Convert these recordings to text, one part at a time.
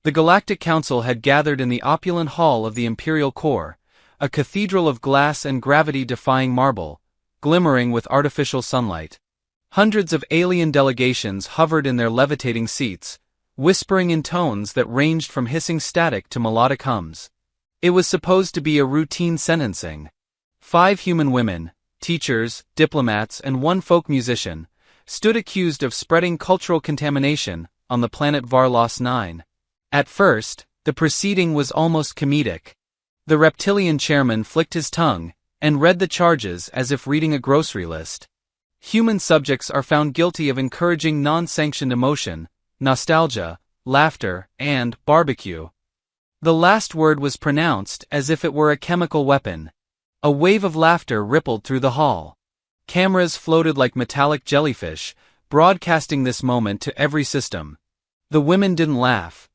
The Galactic Council had gathered in the opulent hall of the Imperial Core, a cathedral of glass and gravity-defying marble, glimmering with artificial sunlight. Hundreds of alien delegations hovered in their levitating seats, whispering in tones that ranged from hissing static to melodic hums. It was supposed to be a routine sentencing. 5 human women, teachers, diplomats, and 1 folk musician, stood accused of spreading cultural contamination on the planet Varlos 9. At first, the proceeding was almost comedic. The reptilian chairman flicked his tongue and read the charges as if reading a grocery list. Human subjects are found guilty of encouraging non-sanctioned emotion, nostalgia, laughter, and barbecue. The last word was pronounced as if it were a chemical weapon. A wave of laughter rippled through the hall. Cameras floated like metallic jellyfish, broadcasting this moment to every system. The women didn't laugh.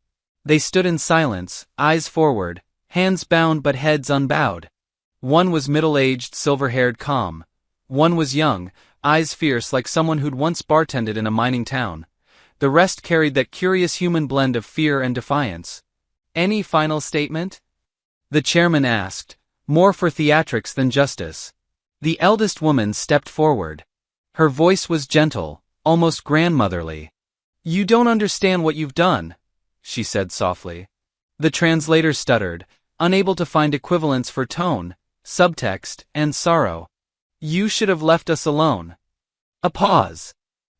They stood in silence, eyes forward, hands bound but heads unbowed. One was middle-aged, silver-haired, calm. One was young, eyes fierce like someone who'd once bartended in a mining town. The rest carried that curious human blend of fear and defiance. "Any final statement?" the chairman asked, more for theatrics than justice. The eldest woman stepped forward. Her voice was gentle, almost grandmotherly. "You don't understand what you've done," she said softly. The translator stuttered, unable to find equivalents for tone, subtext, and sorrow. "You should have left us alone." A pause.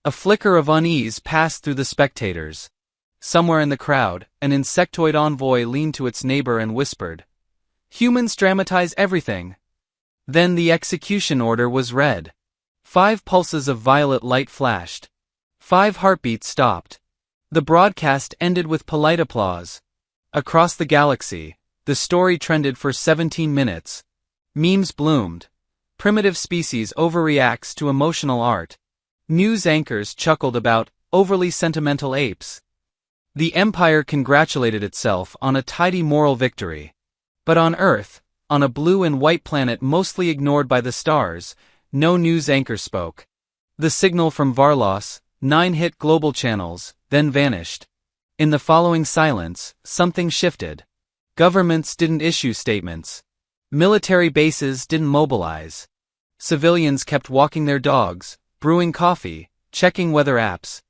A flicker of unease passed through the spectators. Somewhere in the crowd, an insectoid envoy leaned to its neighbor and whispered, "Humans dramatize everything." Then the execution order was read. 5 pulses of violet light flashed. 5 heartbeats stopped. The broadcast ended with polite applause. Across the galaxy, the story trended for 17 minutes. Memes bloomed. Primitive species overreacts to emotional art. News anchors chuckled about overly sentimental apes. The Empire congratulated itself on a tidy moral victory. But on Earth, on a blue and white planet mostly ignored by the stars, no news anchor spoke. The signal from Varlos 9 hit global channels, then vanished. In the following silence, something shifted. Governments didn't issue statements. Military bases didn't mobilize. Civilians kept walking their dogs, brewing coffee, checking weather apps.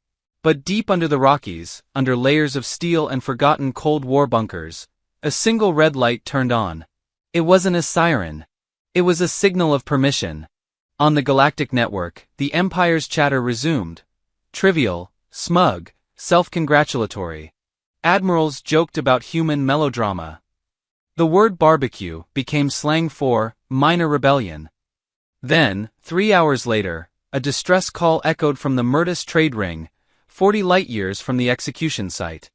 But deep under the Rockies, under layers of steel and forgotten Cold War bunkers, a single red light turned on. It wasn't a siren. It was a signal of permission. On the Galactic Network, the Empire's chatter resumed. Trivial, smug, self-congratulatory. Admirals joked about human melodrama. The word barbecue became slang for minor rebellion. Then, 3 hours later, a distress call echoed from the Myrtis trade ring, 40 light-years from the execution site.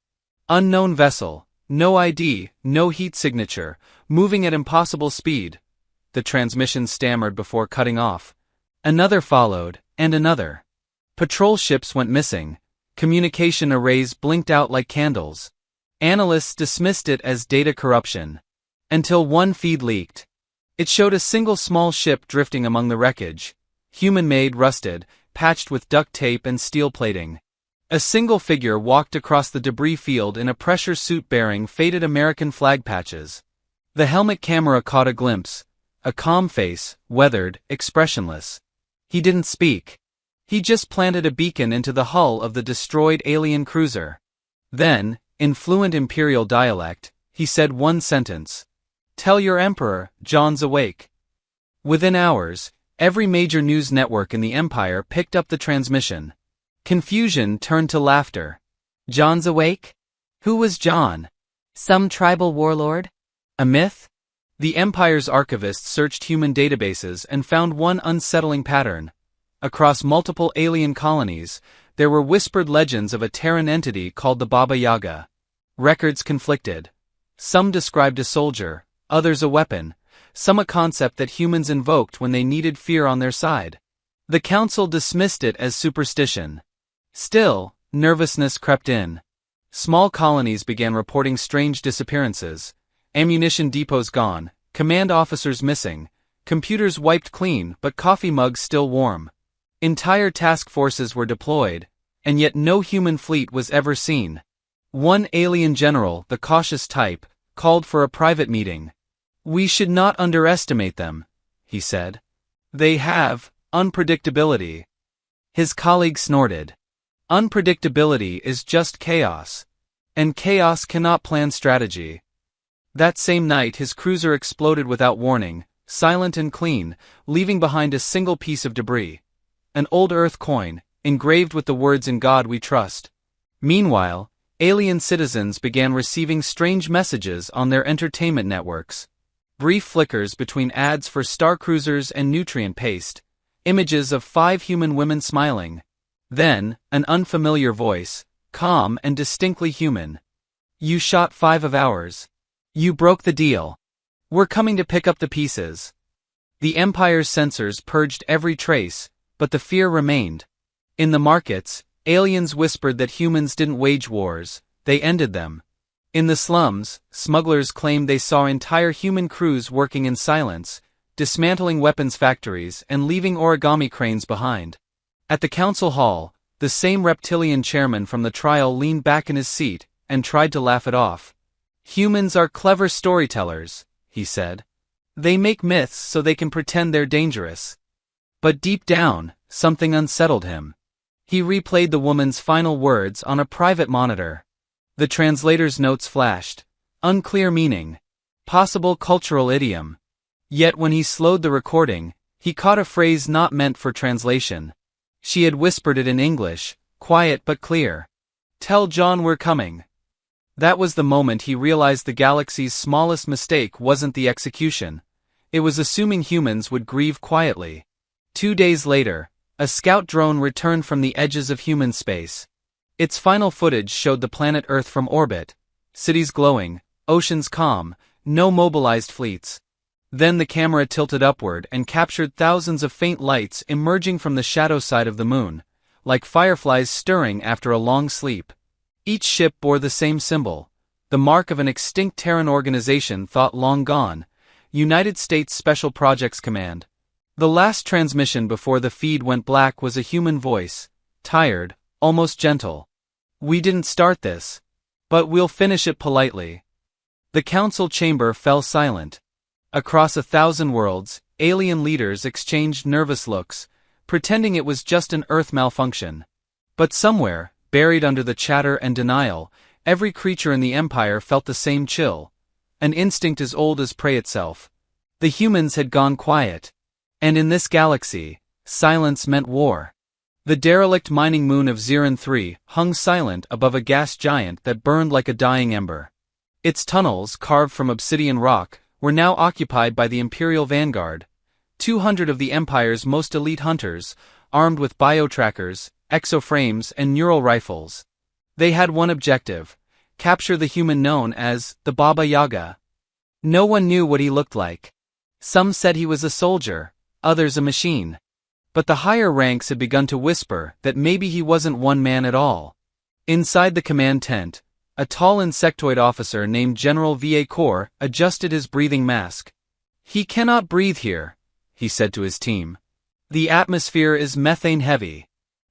Unknown vessel, no ID, no heat signature, moving at impossible speed. The transmission stammered before cutting off. Another followed, and another. Patrol ships went missing. Communication arrays blinked out like candles. Analysts dismissed it as data corruption. Until one feed leaked. It showed a single small ship drifting among the wreckage. Human-made, rusted, patched with duct tape and steel plating. A single figure walked across the debris field in a pressure suit bearing faded American flag patches. The helmet camera caught a glimpse. A calm face, weathered, expressionless. He didn't speak. He just planted a beacon into the hull of the destroyed alien cruiser. Then, in fluent Imperial dialect, he said one sentence. "Tell your Emperor, John's awake." Within hours, every major news network in the Empire picked up the transmission. Confusion turned to laughter. John's awake? Who was John? Some tribal warlord? A myth? The Empire's archivists searched human databases and found one unsettling pattern. Across multiple alien colonies, there were whispered legends of a Terran entity called the Baba Yaga. Records conflicted. Some described a soldier, others a weapon, some a concept that humans invoked when they needed fear on their side. The council dismissed it as superstition. Still, nervousness crept in. Small colonies began reporting strange disappearances. Ammunition depots gone, command officers missing, computers wiped clean but coffee mugs still warm. Entire task forces were deployed, and yet no human fleet was ever seen. One alien general, the cautious type, called for a private meeting. "We should not underestimate them," he said. "They have unpredictability." His colleague snorted. "Unpredictability is just chaos. And chaos cannot plan strategy." That same night his cruiser exploded without warning, silent and clean, leaving behind a single piece of debris. An old Earth coin, engraved with the words "In God We Trust." Meanwhile, alien citizens began receiving strange messages on their entertainment networks. Brief flickers between ads for star cruisers and nutrient paste, images of 5 human women smiling. Then, an unfamiliar voice, calm and distinctly human. "You shot 5 of ours. You broke the deal. We're coming to pick up the pieces." The Empire's sensors purged every trace, but the fear remained. In the markets, aliens whispered that humans didn't wage wars, they ended them. In the slums, smugglers claimed they saw entire human crews working in silence, dismantling weapons factories and leaving origami cranes behind. At the council hall, the same reptilian chairman from the trial leaned back in his seat and tried to laugh it off. "Humans are clever storytellers," he said. "They make myths so they can pretend they're dangerous." But deep down, something unsettled him. He replayed the woman's final words on a private monitor. The translator's notes flashed. Unclear meaning. Possible cultural idiom. Yet when he slowed the recording, he caught a phrase not meant for translation. She had whispered it in English, quiet but clear. "Tell John we're coming." That was the moment he realized the galaxy's smallest mistake wasn't the execution. It was assuming humans would grieve quietly. 2 days later, a scout drone returned from the edges of human space. Its final footage showed the planet Earth from orbit, cities glowing, oceans calm, no mobilized fleets. Then the camera tilted upward and captured thousands of faint lights emerging from the shadow side of the moon, like fireflies stirring after a long sleep. Each ship bore the same symbol, the mark of an extinct Terran organization thought long gone, United States Special Projects Command. The last transmission before the feed went black was a human voice, tired, almost gentle. "We didn't start this. But we'll finish it politely." The council chamber fell silent. Across 1,000 worlds, alien leaders exchanged nervous looks, pretending it was just an Earth malfunction. But somewhere, buried under the chatter and denial, every creature in the Empire felt the same chill. An instinct as old as prey itself. The humans had gone quiet. And in this galaxy, silence meant war. The derelict mining moon of Ziran 3 hung silent above a gas giant that burned like a dying ember. Its tunnels, carved from obsidian rock, were now occupied by the Imperial Vanguard, 200 of the Empire's most elite hunters, armed with biotrackers, exoframes and neural rifles. They had one objective: capture the human known as the Baba Yaga. No one knew what he looked like. Some said he was a soldier, others a machine. But the higher ranks had begun to whisper that maybe he wasn't one man at all. Inside the command tent, a tall insectoid officer named General Va Kor adjusted his breathing mask. "He cannot breathe here," he said to his team. "The atmosphere is methane heavy.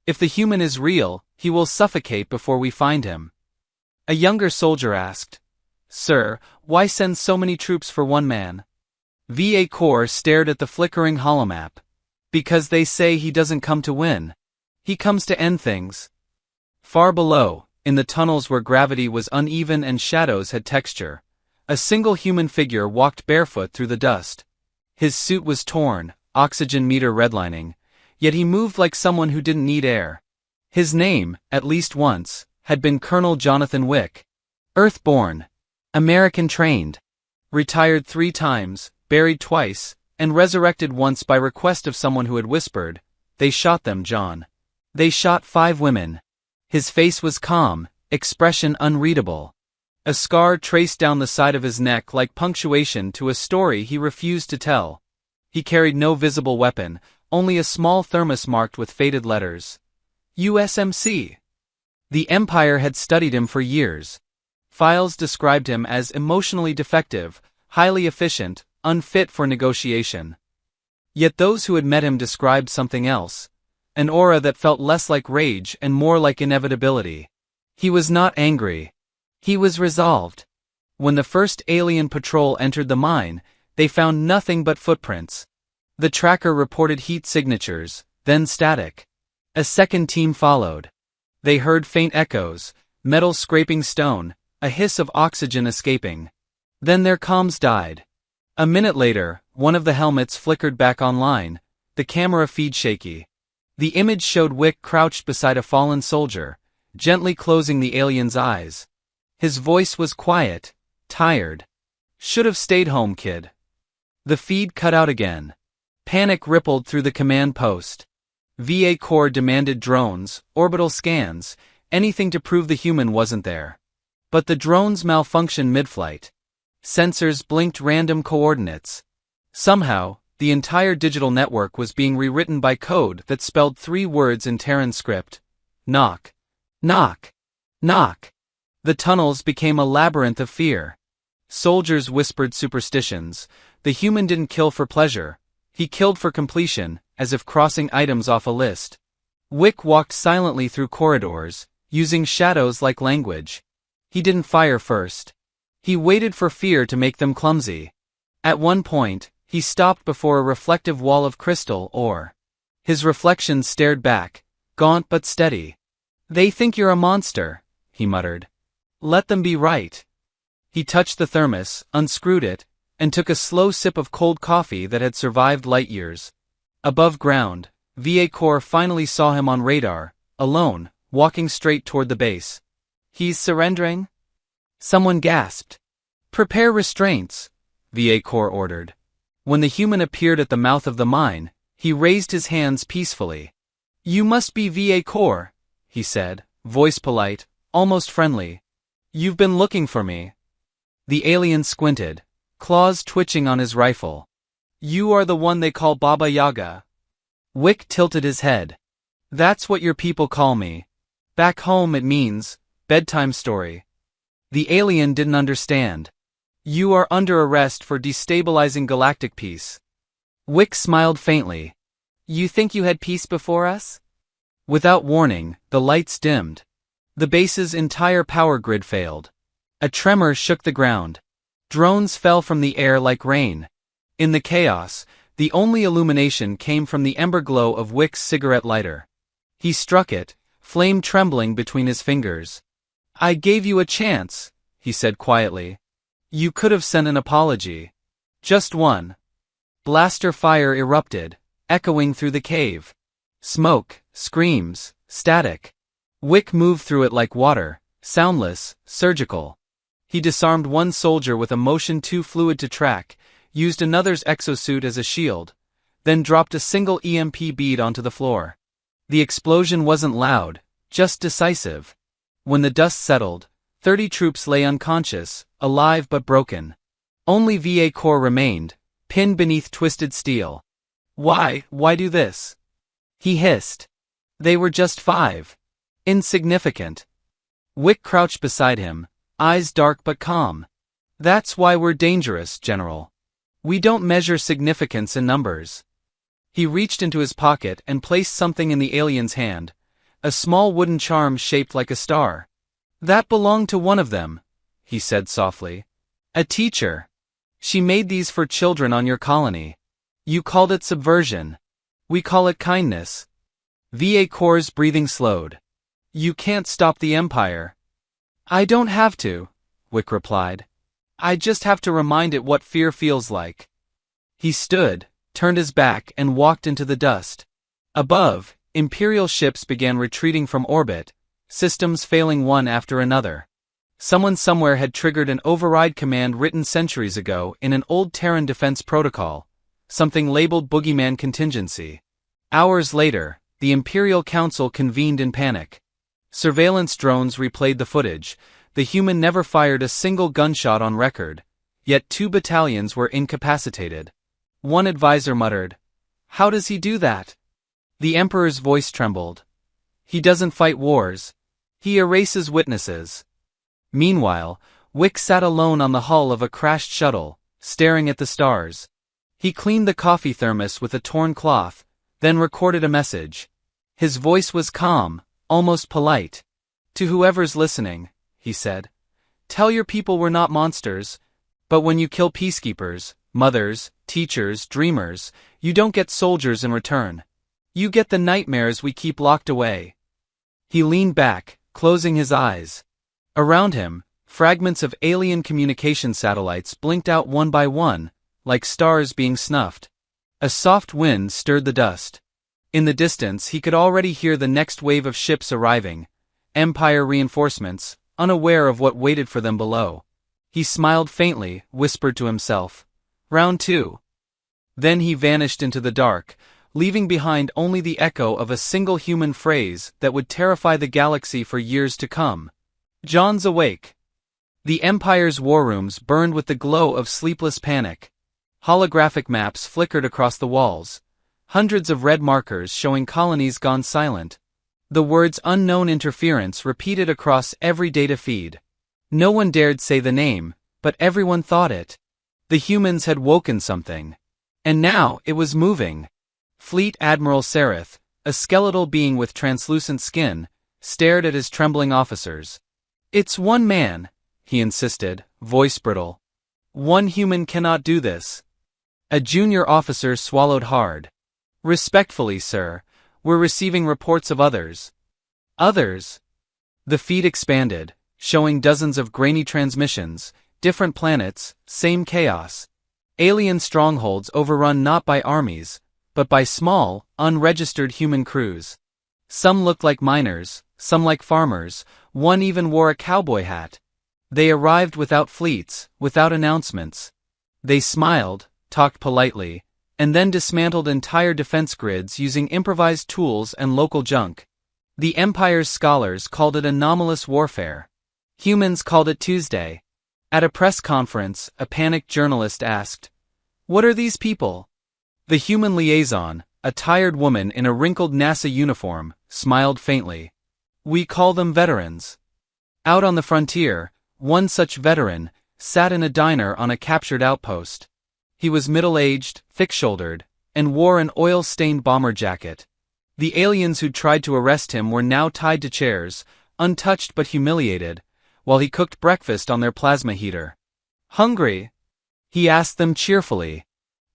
If the human is real, he will suffocate before we find him." A younger soldier asked, "Sir, why send so many troops for one man?" Va Kor stared at the flickering holomap. "Because they say he doesn't come to win. He comes to end things." Far below, in the tunnels where gravity was uneven and shadows had texture, a single human figure walked barefoot through the dust. His suit was torn, oxygen meter redlining, yet he moved like someone who didn't need air. His name, at least once, had been Colonel Jonathan Wick. Earth-born, American-trained, retired 3 times, buried twice, and resurrected once by request of someone who had whispered, "They shot them, John. They shot 5 women." His face was calm, expression unreadable. A scar traced down the side of his neck like punctuation to a story he refused to tell. He carried no visible weapon, only a small thermos marked with faded letters. USMC. The Empire had studied him for years. Files described him as emotionally defective, highly efficient, unfit for negotiation. Yet those who had met him described something else, an aura that felt less like rage and more like inevitability. He was not angry. He was resolved. When the first alien patrol entered the mine, they found nothing but footprints. The tracker reported heat signatures, then static. A second team followed. They heard faint echoes, metal scraping stone, a hiss of oxygen escaping. Then their comms died. A minute later, one of the helmets flickered back online, the camera feed shaky. The image showed Wick crouched beside a fallen soldier, gently closing the alien's eyes. His voice was quiet, tired. "Should have stayed home, kid." The feed cut out again. Panic rippled through the command post. VA Corps demanded drones, orbital scans, anything to prove the human wasn't there. But the drones malfunctioned mid-flight. Sensors blinked random coordinates. Somehow, the entire digital network was being rewritten by code that spelled 3 words in Terran script. Knock. Knock. Knock. The tunnels became a labyrinth of fear. Soldiers whispered superstitions. The human didn't kill for pleasure. He killed for completion, as if crossing items off a list. Wick walked silently through corridors, using shadows like language. He didn't fire first. He waited for fear to make them clumsy. At one point, he stopped before a reflective wall of crystal ore. His reflection stared back, gaunt but steady. "They think you're a monster," he muttered. "Let them be right." He touched the thermos, unscrewed it, and took a slow sip of cold coffee that had survived light years. Above ground, VA Corps finally saw him on radar, alone, walking straight toward the base. "He's surrendering?" Someone gasped. "Prepare restraints," VA Corps ordered. When the human appeared at the mouth of the mine, he raised his hands peacefully. "You must be VA Corps," he said, voice polite, almost friendly. "You've been looking for me." The alien squinted, claws twitching on his rifle. "You are the one they call Baba Yaga." Wick tilted his head. "That's what your people call me. Back home it means, bedtime story." The alien didn't understand. "You are under arrest for destabilizing galactic peace." Wick smiled faintly. "You think you had peace before us?" Without warning, the lights dimmed. The base's entire power grid failed. A tremor shook the ground. Drones fell from the air like rain. In the chaos, the only illumination came from the ember glow of Wick's cigarette lighter. He struck it, flame trembling between his fingers. "I gave you a chance," he said quietly. "You could have sent an apology. Just one." Blaster fire erupted, echoing through the cave. Smoke, screams, static. Wick moved through it like water, soundless, surgical. He disarmed one soldier with a motion too fluid to track, used another's exosuit as a shield, then dropped a single EMP bead onto the floor. The explosion wasn't loud, just decisive. When the dust settled, 30 troops lay unconscious, alive but broken. Only VA Corps remained, pinned beneath twisted steel. Why do this?" he hissed. "They were just 5. Insignificant." Wick crouched beside him, eyes dark but calm. "That's why we're dangerous, General. We don't measure significance in numbers." He reached into his pocket and placed something in the alien's hand, a small wooden charm shaped like a star. "That belonged to one of them," he said softly. "A teacher. She made these for children on your colony. You called it subversion. We call it kindness." VA Corps' breathing slowed. "You can't stop the Empire." "I don't have to," Wick replied. "I just have to remind it what fear feels like." He stood, turned his back and walked into the dust. Above, Imperial ships began retreating from orbit, systems failing one after another. Someone somewhere had triggered an override command written centuries ago in an old Terran defense protocol, something labeled boogeyman contingency. Hours later, the Imperial Council convened in panic. Surveillance drones replayed the footage. The human never fired a single gunshot on record, yet 2 battalions were incapacitated. One advisor muttered, "How does he do that?" The Emperor's voice trembled. "He doesn't fight wars. He erases witnesses." Meanwhile, Wick sat alone on the hull of a crashed shuttle, staring at the stars. He cleaned the coffee thermos with a torn cloth, then recorded a message. His voice was calm, almost polite. "To whoever's listening," he said, Tell your people we're not monsters. But when you kill peacekeepers, mothers, teachers, dreamers, you don't get soldiers in return. You get the nightmares we keep locked away." He leaned back, closing his eyes. Around him, fragments of alien communication satellites blinked out one by one, like stars being snuffed. A soft wind stirred the dust. In the distance he could already hear the next wave of ships arriving, Empire reinforcements, unaware of what waited for them below. He smiled faintly, whispered to himself, "Round 2. Then he vanished into the dark, leaving behind only the echo of a single human phrase that would terrify the galaxy for years to come. "John's awake." The Empire's war rooms burned with the glow of sleepless panic. Holographic maps flickered across the walls, hundreds of red markers showing colonies gone silent. The words "unknown interference" repeated across every data feed. No one dared say the name, but everyone thought it. The humans had woken something. And now it was moving. Fleet Admiral Sereth, a skeletal being with translucent skin, stared at his trembling officers. "It's one man," he insisted, voice brittle. "One human cannot do this." A junior officer swallowed hard. "Respectfully, sir, we're receiving reports of others." "Others?" The feed expanded, showing dozens of grainy transmissions, different planets, same chaos. Alien strongholds overrun not by armies, but by small, unregistered human crews. Some looked like miners, some like farmers, one even wore a cowboy hat. They arrived without fleets, without announcements. They smiled, talked politely, and then dismantled entire defense grids using improvised tools and local junk. The Empire's scholars called it anomalous warfare. Humans called it Tuesday. At a press conference, a panicked journalist asked, "What are these people?" The human liaison, a tired woman in a wrinkled NASA uniform, smiled faintly. "We call them veterans." Out on the frontier, one such veteran sat in a diner on a captured outpost. He was middle-aged, thick-shouldered, and wore an oil-stained bomber jacket. The aliens who'd tried to arrest him were now tied to chairs, untouched but humiliated, while he cooked breakfast on their plasma heater. "Hungry?" he asked them cheerfully.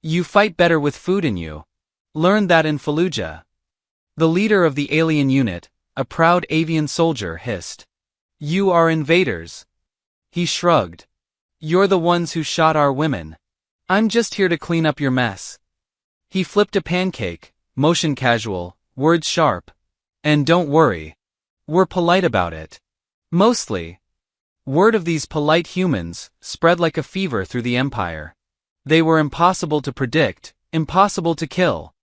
"You fight better with food in you. Learned that in Fallujah." The leader of the alien unit, a proud avian soldier, hissed, "You are invaders." He shrugged. "You're the ones who shot our women. I'm just here to clean up your mess." He flipped a pancake, motion casual, words sharp. "And don't worry. We're polite about it. Mostly." Word of these polite humans spread like a fever through the Empire. They were impossible to predict, impossible to kill.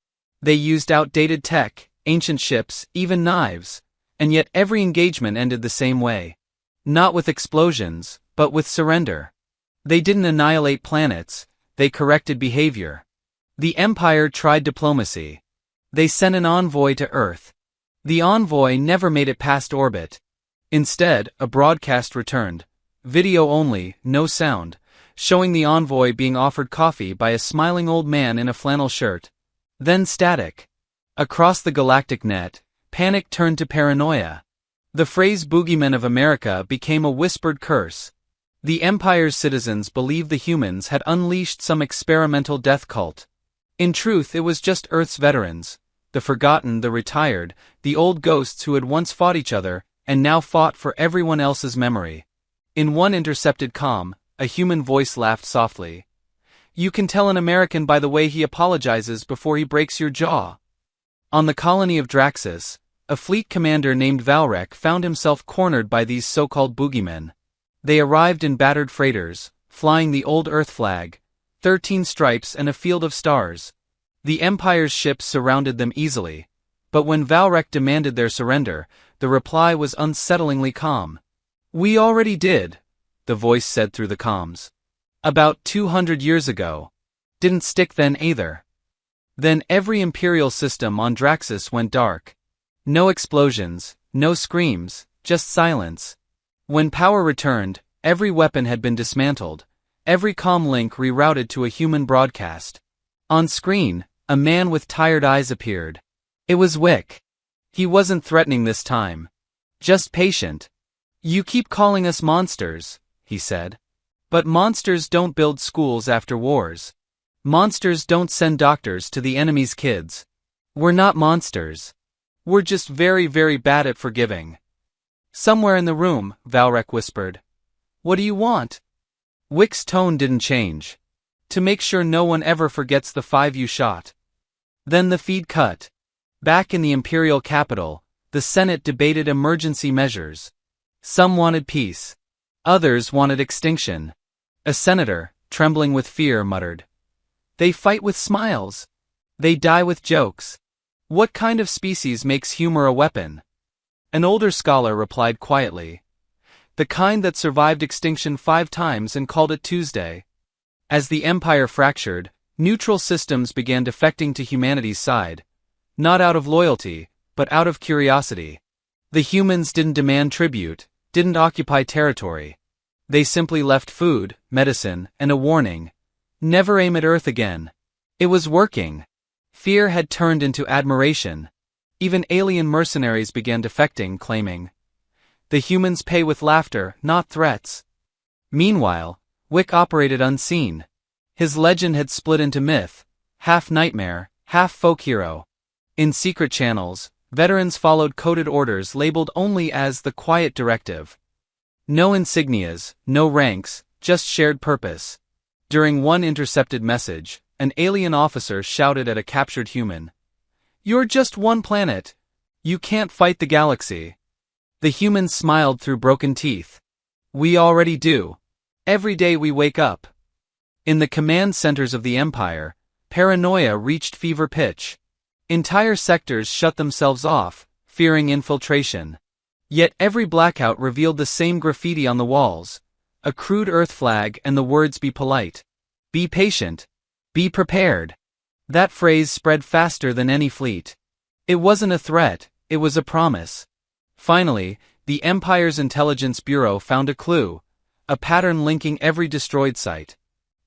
They used outdated tech, ancient ships, even knives, and yet every engagement ended the same way. Not with explosions, but with surrender. They didn't annihilate planets, they corrected behavior. The Empire tried diplomacy. They sent an envoy to Earth. The envoy never made it past orbit. Instead, a broadcast returned. Video only, no sound, showing the envoy being offered coffee by a smiling old man in a flannel shirt. Then static. Across the galactic net, panic turned to paranoia. The phrase "boogeyman of America" became a whispered curse. The Empire's citizens believed the humans had unleashed some experimental death cult. In truth, it was just Earth's veterans, the forgotten, the retired, the old ghosts who had once fought each other and now fought for everyone else's memory. In one intercepted comm, a human voice laughed softly. "You can tell an American by the way he apologizes before he breaks your jaw." On the colony of Draxus, a fleet commander named Valrek found himself cornered by these so-called boogeymen. They arrived in battered freighters, flying the old Earth flag, 13 stripes and a field of stars. The Empire's ships surrounded them easily, but when Valrek demanded their surrender, the reply was unsettlingly calm. "We already did," the voice said through the comms. "About 200 years ago. Didn't stick then either." Then every Imperial system on Draxus went dark. No explosions, no screams, just silence. When power returned, every weapon had been dismantled, every comm link rerouted to a human broadcast. On screen, a man with tired eyes appeared. It was Wick. He wasn't threatening this time. Just patient. "You keep calling us monsters," he said. But monsters don't build schools after wars. Monsters don't send doctors to the enemy's kids. We're not monsters. We're just very, very bad at forgiving. Somewhere in the room, Valrek whispered. What do you want? Wick's tone didn't change. To make sure no one ever forgets the 5 you shot. Then the feed cut. Back in the imperial capital, the Senate debated emergency measures. Some wanted peace. Others wanted extinction. A senator, trembling with fear, muttered. They fight with smiles. They die with jokes. What kind of species makes humor a weapon? An older scholar replied quietly. The kind that survived extinction 5 times and called it Tuesday. As the empire fractured, neutral systems began defecting to humanity's side. Not out of loyalty, but out of curiosity. The humans didn't demand tribute, didn't occupy territory. They simply left food, medicine, and a warning. Never aim at Earth again. It was working. Fear had turned into admiration. Even alien mercenaries began defecting, claiming, the humans pay with laughter, not threats. Meanwhile, Wick operated unseen. His legend had split into myth, half nightmare, half folk hero. In secret channels, veterans followed coded orders labeled only as the quiet directive. No insignias, no ranks, just shared purpose. During one intercepted message, an alien officer shouted at a captured human. You're just one planet. You can't fight the galaxy. The human smiled through broken teeth. We already do. Every day we wake up. In the command centers of the Empire, paranoia reached fever pitch. Entire sectors shut themselves off, fearing infiltration. Yet every blackout revealed the same graffiti on the walls. A crude Earth flag and the words "Be polite. Be patient. Be prepared." That phrase spread faster than any fleet. It wasn't a threat, it was a promise. Finally, the Empire's Intelligence Bureau found a clue, a pattern linking every destroyed site.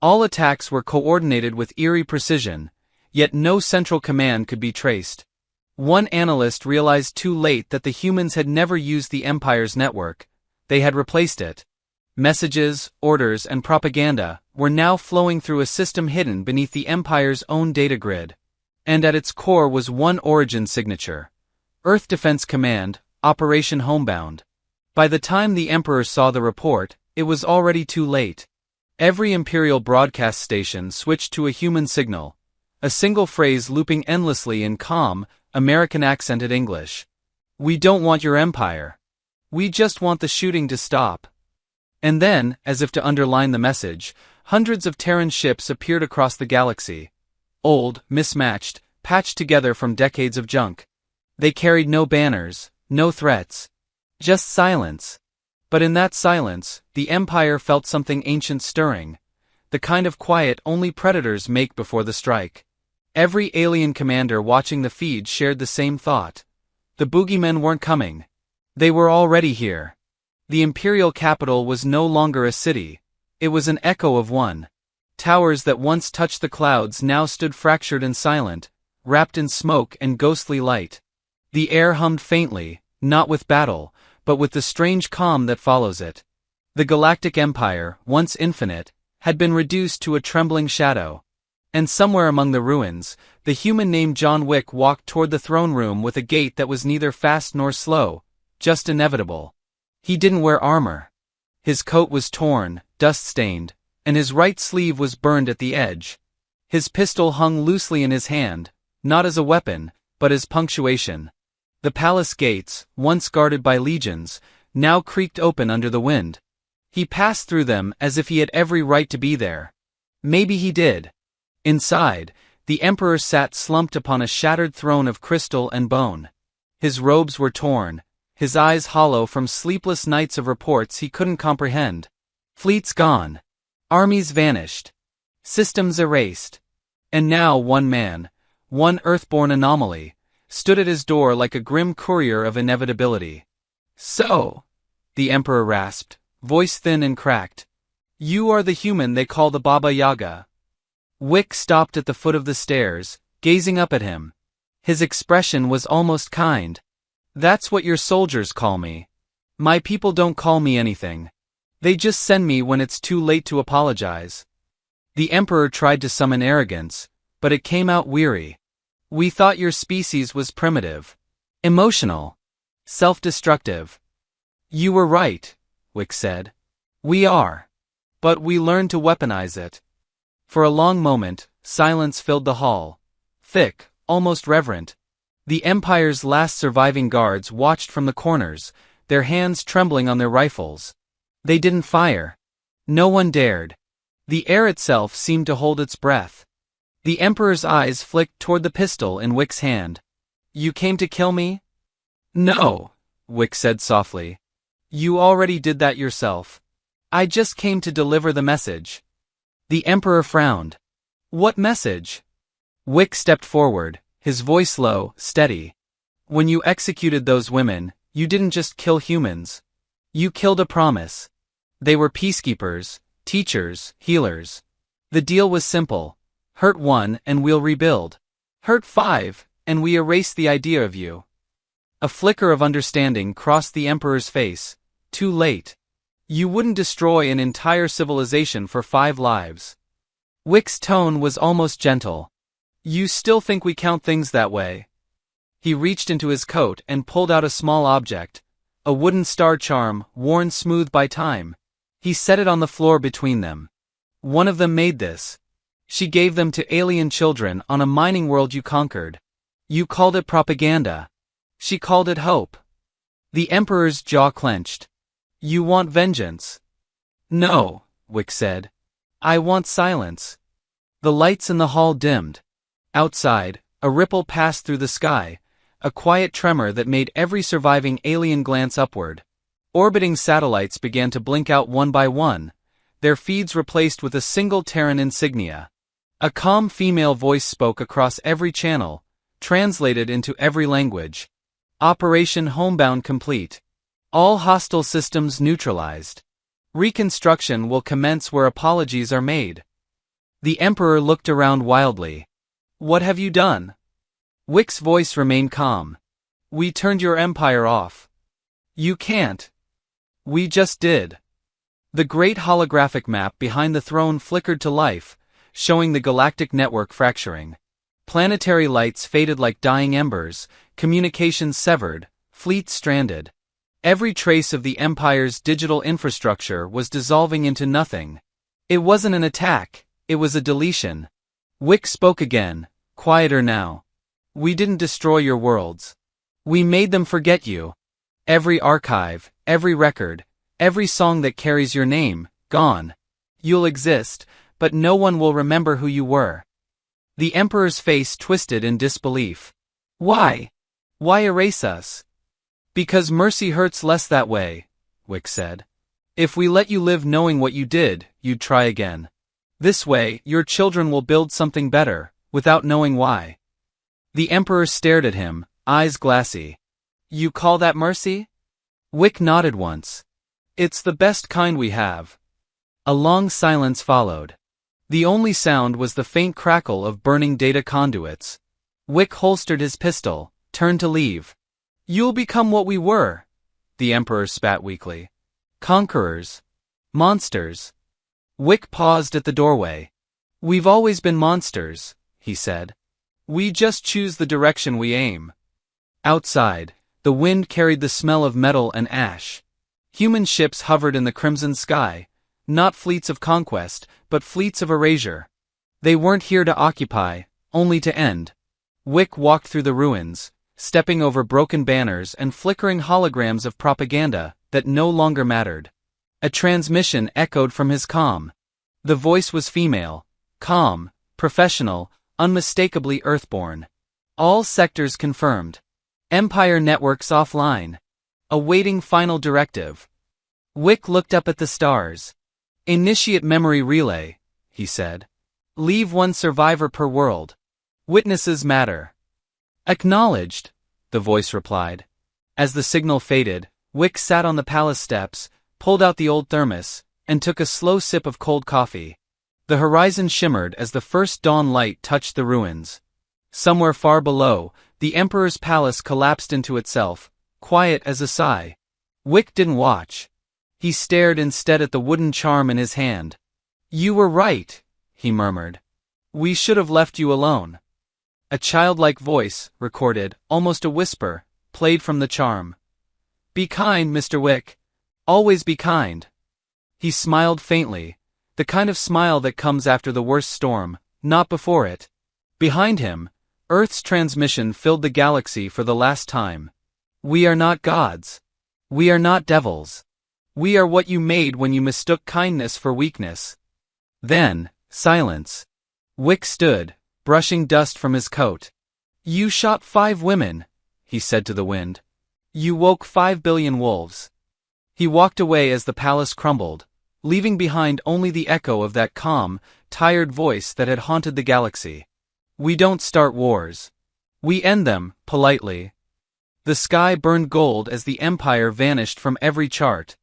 All attacks were coordinated with eerie precision, yet no central command could be traced. One analyst realized too late that the humans had never used the Empire's network, they had replaced it. Messages, orders, and propaganda were now flowing through a system hidden beneath the Empire's own data grid. And at its core was one origin signature. Earth Defense Command, Operation Homebound. By the time the Emperor saw the report, it was already too late. Every Imperial broadcast station switched to a human signal, a single phrase looping endlessly in calm, American-accented English. We don't want your empire. We just want the shooting to stop. And then, as if to underline the message, hundreds of Terran ships appeared across the galaxy. Old, mismatched, patched together from decades of junk. They carried no banners, no threats. Just silence. But in that silence, the Empire felt something ancient stirring. The kind of quiet only predators make before the strike. Every alien commander watching the feed shared the same thought. The boogeymen weren't coming. They were already here. The Imperial capital was no longer a city. It was an echo of one. Towers that once touched the clouds now stood fractured and silent, wrapped in smoke and ghostly light. The air hummed faintly, not with battle, but with the strange calm that follows it. The Galactic Empire, once infinite, had been reduced to a trembling shadow. And somewhere among the ruins, the human named John Wick walked toward the throne room with a gait that was neither fast nor slow, just inevitable. He didn't wear armor. His coat was torn, dust-stained, and his right sleeve was burned at the edge. His pistol hung loosely in his hand, not as a weapon, but as punctuation. The palace gates, once guarded by legions, now creaked open under the wind. He passed through them as if he had every right to be there. Maybe he did. Inside, the Emperor sat slumped upon a shattered throne of crystal and bone. His robes were torn, his eyes hollow from sleepless nights of reports he couldn't comprehend. Fleets gone. Armies vanished. Systems erased. And now one man, one earthborn anomaly, stood at his door like a grim courier of inevitability. So, the Emperor rasped, voice thin and cracked. You are the human they call the Baba Yaga. Wick stopped at the foot of the stairs, gazing up at him. His expression was almost kind. That's what your soldiers call me. My people don't call me anything. They just send me when it's too late to apologize. The Emperor tried to summon arrogance, but it came out weary. We thought your species was primitive, emotional, self-destructive. You were right, Wick said. We are. But we learned to weaponize it. For a long moment, silence filled the hall. Thick, almost reverent. The Empire's last surviving guards watched from the corners, their hands trembling on their rifles. They didn't fire. No one dared. The air itself seemed to hold its breath. The Emperor's eyes flicked toward the pistol in Wick's hand. You came to kill me? No, Wick said softly. You already did that yourself. I just came to deliver the message. The Emperor frowned. What message? Wick stepped forward, his voice low, steady. When you executed those women, you didn't just kill humans. You killed a promise. They were peacekeepers, teachers, healers. The deal was simple. Hurt 1 and we'll rebuild. Hurt 5, and we erase the idea of you. A flicker of understanding crossed the Emperor's face. Too late. You wouldn't destroy an entire civilization for 5 lives. Wick's tone was almost gentle. You still think we count things that way? He reached into his coat and pulled out a small object, a wooden star charm worn smooth by time. He set it on the floor between them. One of them made this. She gave them to alien children on a mining world you conquered. You called it propaganda. She called it hope. The Emperor's jaw clenched. You want vengeance? No, Wick said. I want silence. The lights in the hall dimmed. Outside, a ripple passed through the sky, a quiet tremor that made every surviving alien glance upward. Orbiting satellites began to blink out one by one, their feeds replaced with a single Terran insignia. A calm female voice spoke across every channel, translated into every language. Operation Homebound complete. All hostile systems neutralized. Reconstruction will commence where apologies are made. The Emperor looked around wildly. What have you done? Wick's voice remained calm. We turned your empire off. You can't. We just did. The great holographic map behind the throne flickered to life, showing the galactic network fracturing. Planetary lights faded like dying embers, communications severed, fleets stranded. Every trace of the Empire's digital infrastructure was dissolving into nothing. It wasn't an attack, it was a deletion. Wick spoke again, quieter now. We didn't destroy your worlds. We made them forget you. Every archive, every record, every song that carries your name, gone. You'll exist, but no one will remember who you were. The Emperor's face twisted in disbelief. Why? Why erase us? Because mercy hurts less that way, Wick said. If we let you live knowing what you did, you'd try again. This way, your children will build something better, without knowing why. The Emperor stared at him, eyes glassy. You call that mercy? Wick nodded once. It's the best kind we have. A long silence followed. The only sound was the faint crackle of burning data conduits. Wick holstered his pistol, turned to leave. You'll become what we were, the Emperor spat weakly. Conquerors. Monsters. Wick paused at the doorway. We've always been monsters, he said. We just choose the direction we aim. Outside, the wind carried the smell of metal and ash. Human ships hovered in the crimson sky, not fleets of conquest, but fleets of erasure. They weren't here to occupy, only to end. Wick walked through the ruins, stepping over broken banners and flickering holograms of propaganda that no longer mattered. A transmission echoed from his comm. The voice was female, calm, professional, unmistakably earthborn. All sectors confirmed. Empire networks offline. Awaiting final directive. Wick looked up at the stars. Initiate memory relay, he said. Leave one survivor per world. Witnesses matter. Acknowledged, the voice replied. As the signal faded, Wick sat on the palace steps, pulled out the old thermos, and took a slow sip of cold coffee. The horizon shimmered as the first dawn light touched the ruins. Somewhere far below, the Emperor's palace collapsed into itself, quiet as a sigh. Wick didn't watch. He stared instead at the wooden charm in his hand. "You were right," he murmured. "We should have left you alone." A childlike voice, recorded, almost a whisper, played from the charm. "Be kind, Mr. Wick. Always be kind." He smiled faintly, the kind of smile that comes after the worst storm, not before it. Behind him, Earth's transmission filled the galaxy for the last time. "We are not gods. We are not devils. We are what you made when you mistook kindness for weakness." Then, silence. Wick stood, brushing dust from his coat. "You shot 5 women," he said to the wind. "You woke 5 billion wolves." He walked away as the palace crumbled, leaving behind only the echo of that calm, tired voice that had haunted the galaxy. "We don't start wars. We end them, politely." The sky burned gold as the Empire vanished from every chart.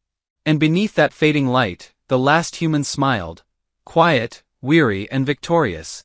And beneath that fading light, the last human smiled, quiet, weary, and victorious.